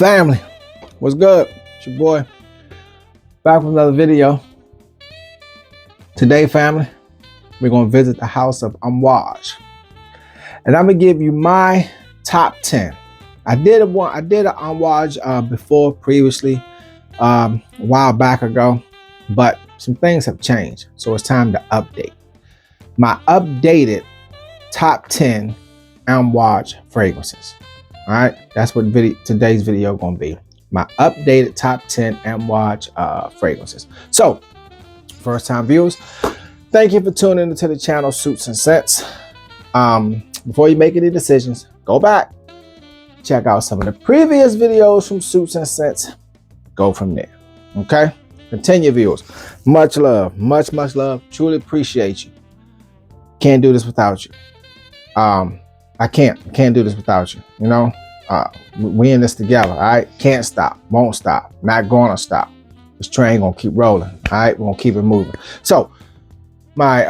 Family, what's good? It's your boy back with another video. Today, family, we're gonna visit the house of Amouage, and I'm gonna give you my top 10. I did an Amouage before previously, a while back ago, but some things have changed, so it's time to update my updated top 10 Amouage fragrances. All right, that's what today's video gonna be. My updated top 10 Amouage fragrances. So, first time viewers, thank you for tuning into the channel Suits and Scents. Before you make any decisions, go back, check out some of the previous videos from Suits and Scents. Go from there. Okay, continue, viewers. Much love, much love. Truly appreciate you. Can't do this without you. I can't do this without you. You know, we in this together. All right, can't stop, won't stop, not gonna stop. This train gonna keep rolling. All right, we're gonna keep it moving. So, my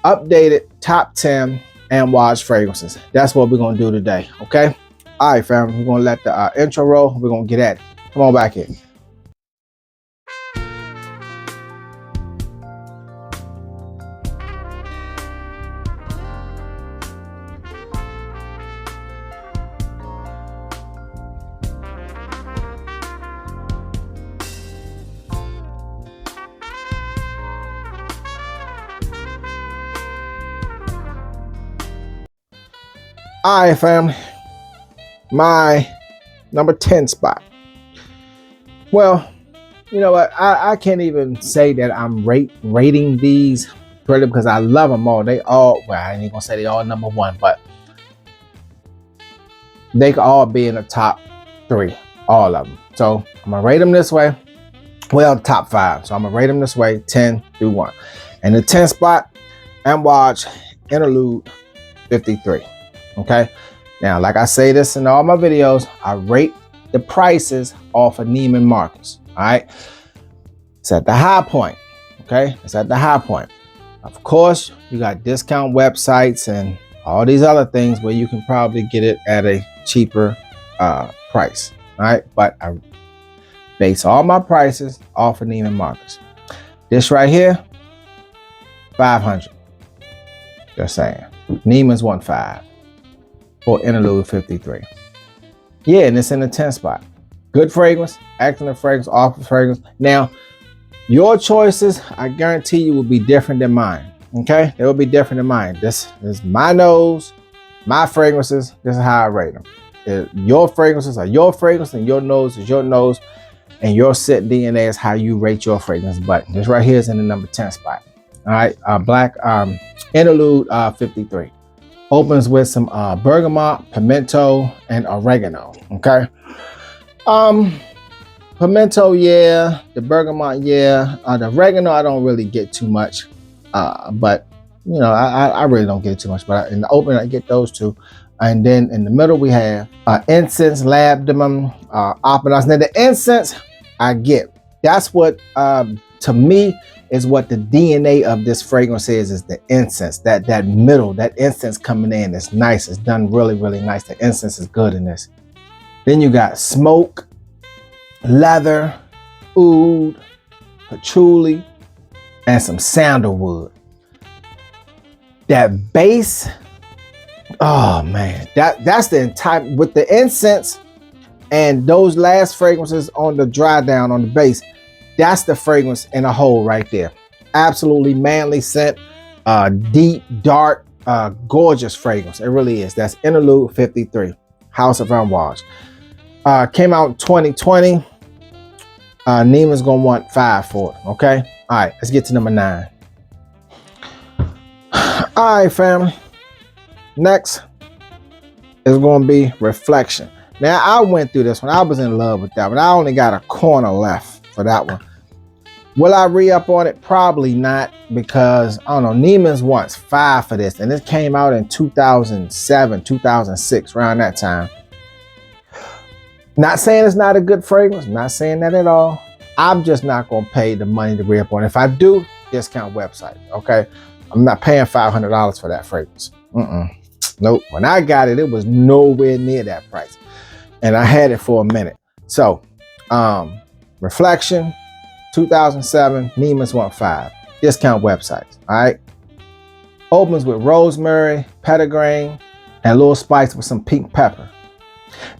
updated top 10 Amouage fragrances. That's what we're gonna do today. Okay. All right, family. We're gonna let the intro roll. We're gonna get at it. Come on back in. All right, family, my number 10 spot. Well, you know what? I can't even say that I'm rating these pretty because I love them all. They all, well, I ain't gonna say they all number one, but they could all be in the top 3, all of them. So I'm gonna rate them this way. Well, top 5. So I'm gonna rate them this way, 10 through 1. And the 10th spot, Amouage Interlude 53. Okay, now like I say this in all my videos, I rate the prices off of Neiman Marcus. All right, it's at the high point. Okay, it's at the high point. Of course, you got discount websites and all these other things where you can probably get it at a cheaper price. All right, but I base all my prices off of Neiman Marcus. This right here, 500. Just saying, Neiman's 1.5. For Interlude 53. Yeah, and it's in the 10th spot. Good fragrance, excellent fragrance, awful fragrance. Now, your choices, I guarantee you, will be different than mine. Okay? They will be different than mine. This is my nose, my fragrances. This is how I rate them. Your fragrances are your fragrance, and your nose is your nose, and your scent DNA is how you rate your fragrance. But this right here is in the number 10 spot. All right, Black Interlude 53. Opens with some bergamot, pimento, and oregano. Okay. Pimento, yeah. The bergamot, yeah. The oregano, I don't really get too much. But you know, I really don't get too much. But in the open, I get those two. And then in the middle, we have incense, labdanum, opulence. Now the incense, I get. That's what to me is what the DNA of this fragrance is the incense. That middle, that incense coming in, it's nice. It's done really nice. The incense is good in this. Then you got smoke, leather, oud, patchouli, and some sandalwood. That base, oh man, that's the entire, with the incense and those last fragrances on the dry down on the base. That's the fragrance in a whole right there. Absolutely manly scent, deep, dark, gorgeous fragrance. It really is. That's Interlude 53, House of Amouage. Came out in 2020. Neiman's gonna want 5 for it. Okay. All right. Let's get to number 9. All right, family. Next is gonna be Reflection. Now I went through this one. I was in love with that, but I only got a corner left for that one. Will I re-up on it? Probably not, because I don't know, Neiman's wants 5 for this, and it came out in 2007, 2006, around that time. Not saying it's not a good fragrance, not saying that at all. I'm just not gonna pay the money to re-up on it. If I do, discount website, okay? I'm not paying $500 for that fragrance. Nope, when I got it, it was nowhere near that price. And I had it for a minute. So, Reflection, 2007, Neiman's 1.5. Discount websites, all right? Opens with rosemary, petitgrain, and a little spice with some pink pepper.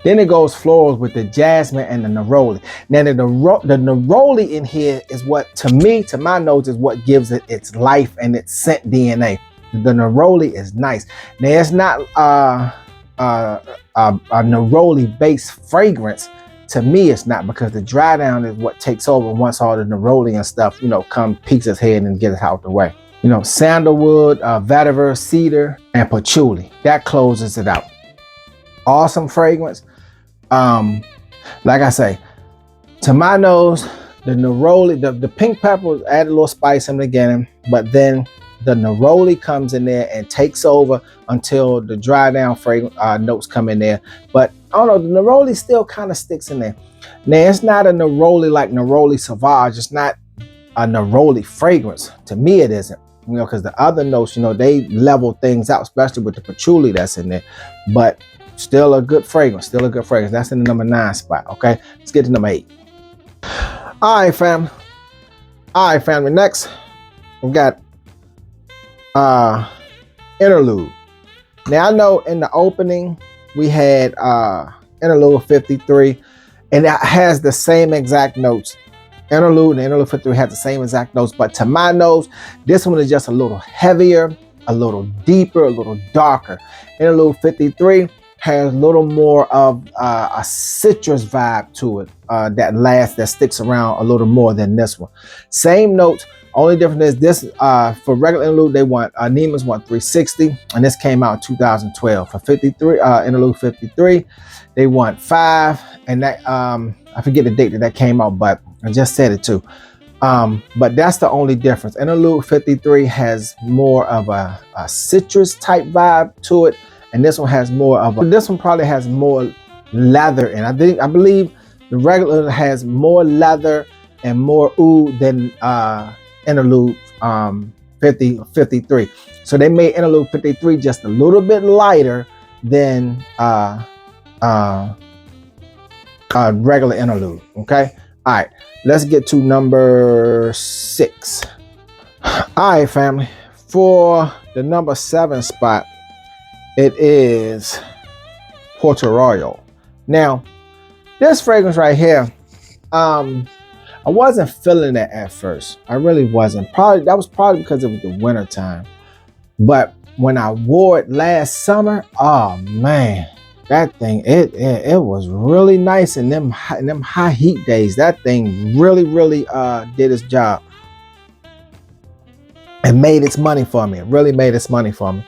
Then it goes florals with the jasmine and the neroli. Now the neroli in here is what, to me, to my nose, is what gives it its life and its scent DNA. The neroli is nice. Now it's not a neroli based fragrance. To me, it's not, because the dry down is what takes over once all the neroli and stuff, you know, come peeks its head and get it out the way. You know, sandalwood, vetiver, cedar, and patchouli. That closes it out. Awesome fragrance. Like I say, to my nose, the neroli, the pink pepper add a little spice in the beginning, but then the neroli comes in there and takes over until the dry down fragrance notes come in there. But I don't know, the neroli still kind of sticks in there. Now it's not a neroli like Neroli Sauvage. It's not a neroli fragrance. To me, it isn't. You know, because the other notes, you know, they level things out, especially with the patchouli that's in there. But still a good fragrance. Still a good fragrance. That's in the number 9 spot. Okay, let's get to number 8. All right, family. All right, family. Next, we got Interlude. Now I know in the opening we had Interlude 53, and that has the same exact notes. Interlude and Interlude 53 has the same exact notes, but to my nose, this one is just a little heavier, a little deeper, a little darker. Interlude 53 has a little more of a citrus vibe to it that sticks around a little more than this one. Same notes. Only difference is this, for regular Interlude, they want, Neiman's want 360, and this came out in 2012. For 53, Interlude 53, they want 5, and that, I forget the date that came out, but I just said it too. But that's the only difference. Interlude 53 has more of a citrus type vibe to it, and this one has more of a, this one probably has more leather, and I believe the regular has more leather and more oud than Interlude 53. So they made Interlude 53 just a little bit lighter than regular Interlude. Okay, all right, let's get to number 6. All right, family, for the number 7 spot, it is Portrayal. Now this fragrance right here, I wasn't feeling it at first. I really wasn't. That was probably because it was the winter time. But when I wore it last summer, oh man, that thing, it was really nice in them high heat days. That thing really did its job. It made its money for me. It really made its money for me.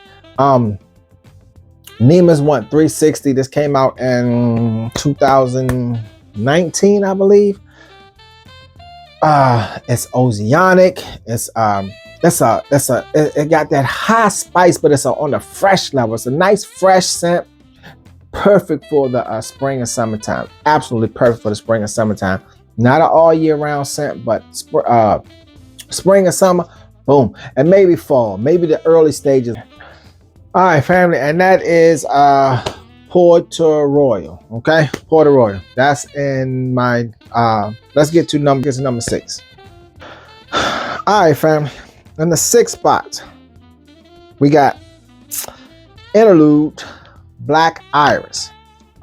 Neiman's want 360. This came out in 2019, I believe. It's oceanic. It got that high spice, but it's on the fresh level. It's a nice fresh scent, perfect for the spring and summertime. Absolutely perfect for the spring and summertime. Not an all year round scent, but spring and summer, boom, and maybe fall, maybe the early stages. All right, family, and that is Portrayal. Okay, Portrayal. That's in my let's get to number 6. All right, family. In the 6th spot, we got Interlude Black Iris.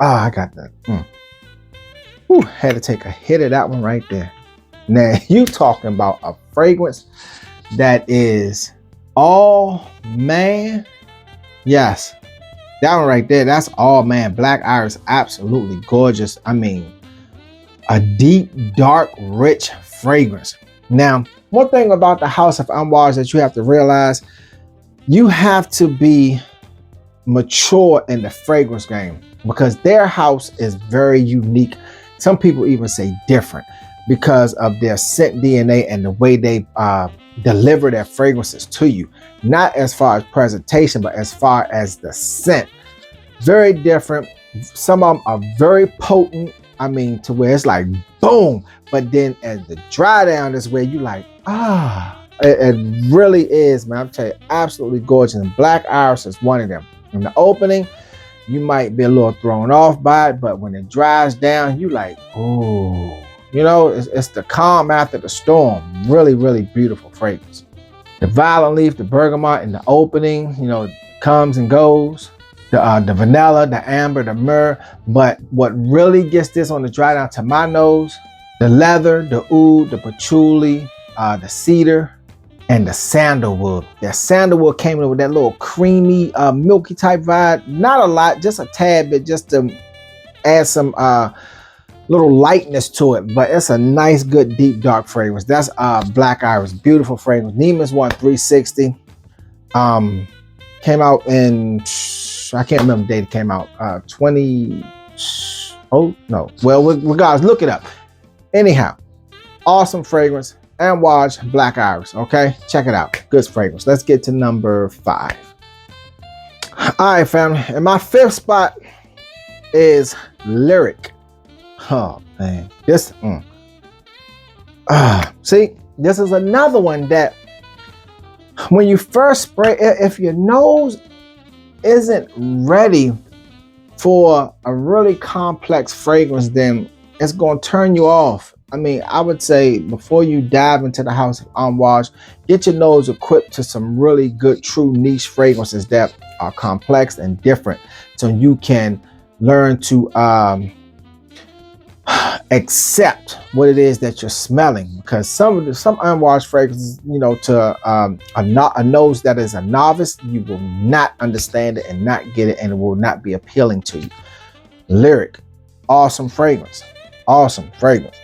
Oh, I got that. Whew, had to take a hit of that one right there. Now you talking about a fragrance that is all man. Yes, that one right there, that's all man. Black Iris, absolutely gorgeous. I mean, a deep, dark, rich fragrance. Now, one thing about the House of Amouage that you have to realize, you have to be mature in the fragrance game, because their house is very unique. Some people even say different, because of their scent DNA and the way they deliver their fragrances to you. Not as far as presentation, but as far as the scent. Very different. Some of them are very potent. I mean, to where it's like boom, but then as the dry down is where you like, it really is, man. I'm telling you, absolutely gorgeous. And Black Iris is one of them. In the opening, you might be a little thrown off by it, but when it dries down, you like, oh, you know, it's the calm after the storm. Really, really beautiful fragrance. The violet leaf, the bergamot in the opening, you know, comes and goes. The vanilla, the amber, the myrrh. But what really gets this on the dry down to my nose, the leather, the oud, the patchouli, the cedar, and the sandalwood. That sandalwood came in with that little creamy, milky type vibe. Not a lot, just a tad bit, just to add some little lightness to it. But it's a nice, good, deep, dark fragrance. That's Black Iris, beautiful fragrance. Neiman's one 360. Came out in, I can't remember the date it came out. 20. Oh no. Well, guys, look it up. Anyhow, awesome fragrance. Amouage Black Iris. Okay, check it out. Good fragrance. Let's get to number 5. All right, family. And my 5th spot is Lyric. Oh man, this. See, this is another one that when you first spray, if your nose isn't ready for a really complex fragrance, then it's going to turn you off. I mean, I would say before you dive into the house of Amouage, get your nose equipped to some really good, true niche fragrances that are complex and different, so you can learn to accept what it is that you're smelling. Because some Amouage fragrances, you know, to a nose that is a novice, you will not understand it and not get it, and it will not be appealing to you. Lyric, awesome fragrance. Awesome fragrance.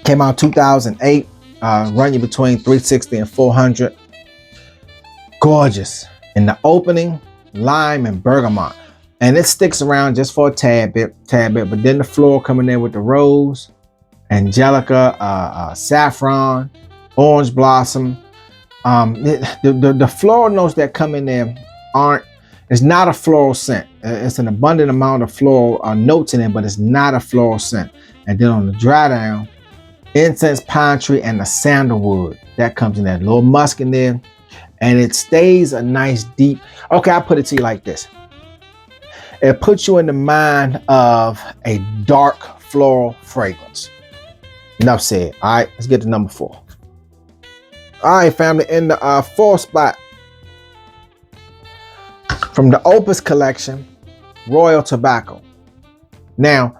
Came out 2008. Run you between 360 and 400. Gorgeous. In the opening, lime and bergamot. And it sticks around just for a tad bit. But then the floral coming in with the rose, angelica, saffron, orange blossom. The floral notes that come in there it's not a floral scent. It's an abundant amount of floral notes in it, but it's not a floral scent. And then on the dry down, incense, pine tree, and the sandalwood. That comes in there. A little musk in there. And it stays a nice deep. Okay, I'll put it to you like this. It puts you in the mind of a dark floral fragrance. Enough said. All right, let's get to number 4. All right, family. In the 4th spot, from the Opus collection, Royal Tobacco. Now,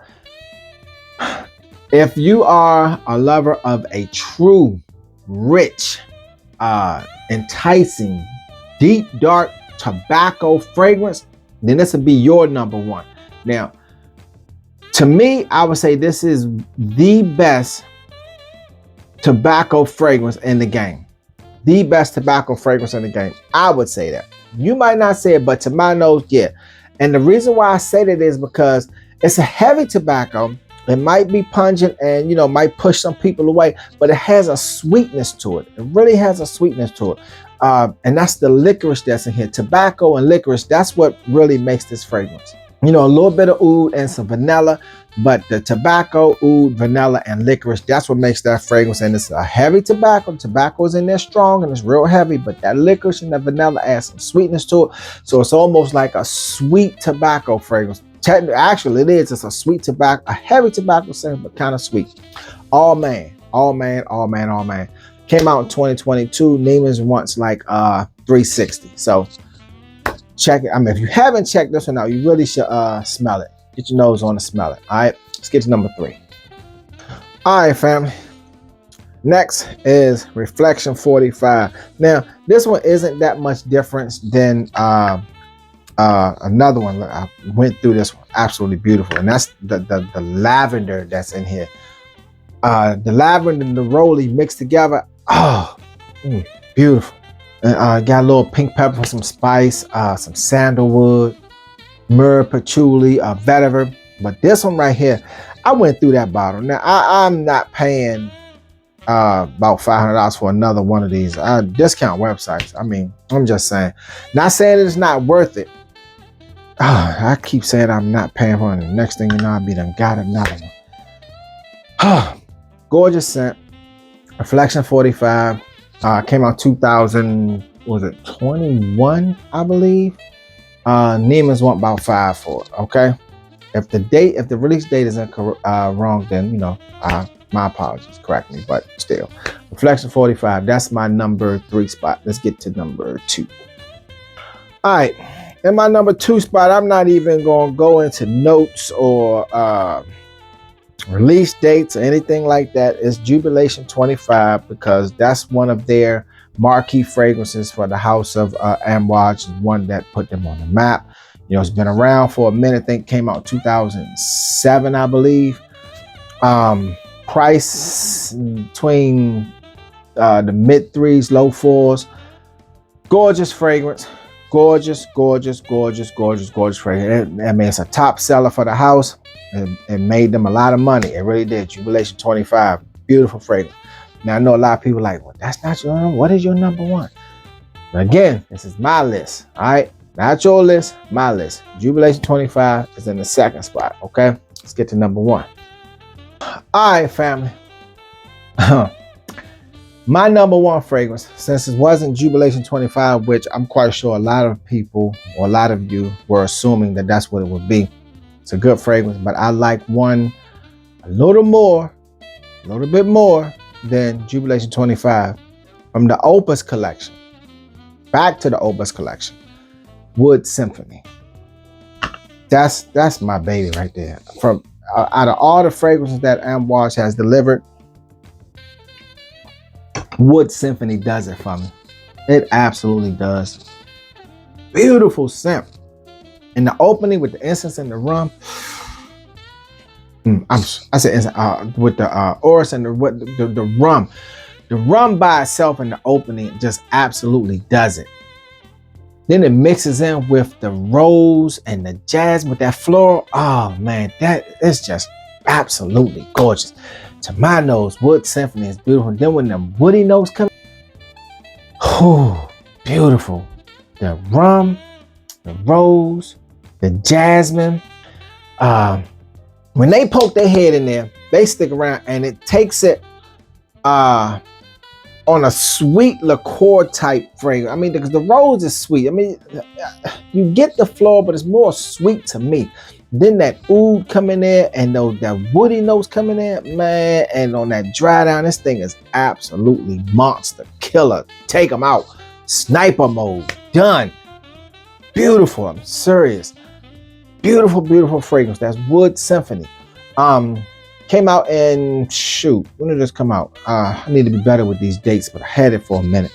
if you are a lover of a true, rich, enticing, deep, dark tobacco fragrance, then this would be your number 1. Now, to me, I would say this is the best tobacco fragrance in the game. The best tobacco fragrance in the game. I would say that. You might not say it, but to my nose, yeah. And the reason why I say that is because it's a heavy tobacco. It might be pungent and, you know, might push some people away, but it has a sweetness to it. It really has a sweetness to it. And that's the licorice that's in here. Tobacco and licorice, that's what really makes this fragrance. You know, a little bit of oud and some vanilla, but the tobacco, oud, vanilla, and licorice, that's what makes that fragrance. And it's a heavy tobacco. Tobacco is in there strong and it's real heavy, but that licorice and the vanilla adds some sweetness to it. So it's almost like a sweet tobacco fragrance. Actually, it is. It's a sweet tobacco, a heavy tobacco scent, but kind of sweet. All man. Came out in 2022. Neiman's wants like 360. So check it. I mean, if you haven't checked this one out, you really should smell it. Get your nose on and smell it. All right, let's get to number 3. All right, family. Next is Reflection 45. Now, this one isn't that much difference than another one. I went through this one. Absolutely beautiful. And that's the lavender that's in here. The lavender and the rolly mixed together. Oh, beautiful. And got a little pink pepper for some spice, some sandalwood, myrrh, patchouli, vetiver. But this one right here, I went through that bottle. Now, I'm not paying about $500 for another one of these discount websites. I mean, I'm just saying. Not saying it's not worth it. I keep saying I'm not paying for it. The next thing you know, I'll be done got another one. Gorgeous scent. Reflection 45. Came out 2021, I believe. Neiman's want about 5 for it. Okay. If the release date is wrong, then you know, my apologies. Correct me, but still, Reflection 45. That's my number 3 spot. Let's get to number 2. All right, in my number 2 spot, I'm not even gonna go into notes or release dates or anything like that. It's Jubilation 25 because that's one of their marquee fragrances for the house of Amouage, one that put them on the map. You know, it's been around for a minute. I think it came out in 2007, I believe. Price between the mid 3s, low 4s. Gorgeous fragrance. Gorgeous fragrance. I mean, it's a top seller for the house. It made them a lot of money. It really did. Jubilation 25. Beautiful fragrance. Now, I know a lot of people are like, well, that's not your number. What is your number 1? But again, this is my list. All right. Not your list, my list. Jubilation 25 is in the 2nd spot, okay? Let's get to number 1. All right, family. My number 1 fragrance, since it wasn't Jubilation 25, which I'm quite sure a lot of people or a lot of you were assuming that that's what it would be. It's a good fragrance, but I like one a little bit more than Jubilation 25 from the Opus collection. Back to the Opus collection. Wood Symphony. That's my baby right there. From out of all the fragrances that Amouage has delivered, Wood Symphony does it for me. It absolutely does. Beautiful scent. In the opening with the incense and the rum. I said incense, with the orris and the rum. The rum by itself in the opening just absolutely does it. Then it mixes in with the rose and the jasmine with that floral. Oh man, that is just absolutely gorgeous. To my nose, Wood Symphony is beautiful. Then when the woody notes come, beautiful. The rum, the rose, the jasmine. When they poke their head in there, they stick around and it takes it on a sweet liqueur type fragrance. I mean, because the rose is sweet. I mean, you get the floral, but it's more sweet to me. Then that oud come in there and that woody notes come in there, man. And on that dry down, this thing is absolutely monster killer. Take them out. Sniper mode. Done. Beautiful. I'm serious. Beautiful fragrance. That's Wood Symphony. Came out in, when did this come out? I need to be better with these dates, but I had it for a minute.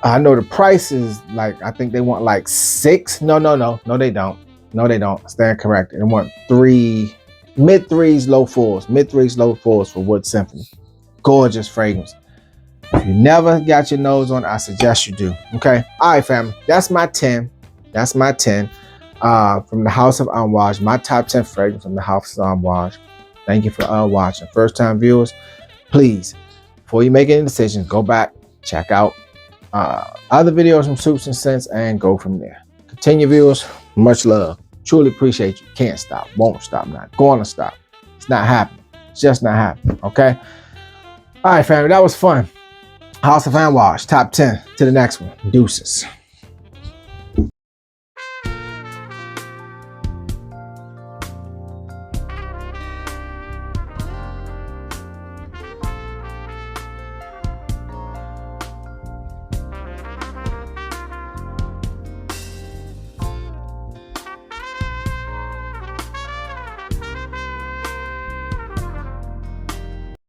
I know the price is like, I think they want like 6. No, they don't. No, they don't. Stand corrected. They want 3, mid 3s, low 4s. Mid 3s, low 4s for Wood Symphony. Gorgeous fragrance. If you never got your nose on it, I suggest you do. Okay. All right, family. That's my 10. That's my 10. From the house of Amouage. My top 10 fragrance from the house of Amouage. Thank you for watching. First time viewers, please, before you make any decisions, go back, check out other videos from Soups and Scents and go from there. Continue, viewers. Much love. Truly appreciate you. Can't stop. Won't stop. Not going to stop. It's not happening. It's just not happening. Okay? All right, family. That was fun. House of Amouage. Top 10. To the next one. Deuces.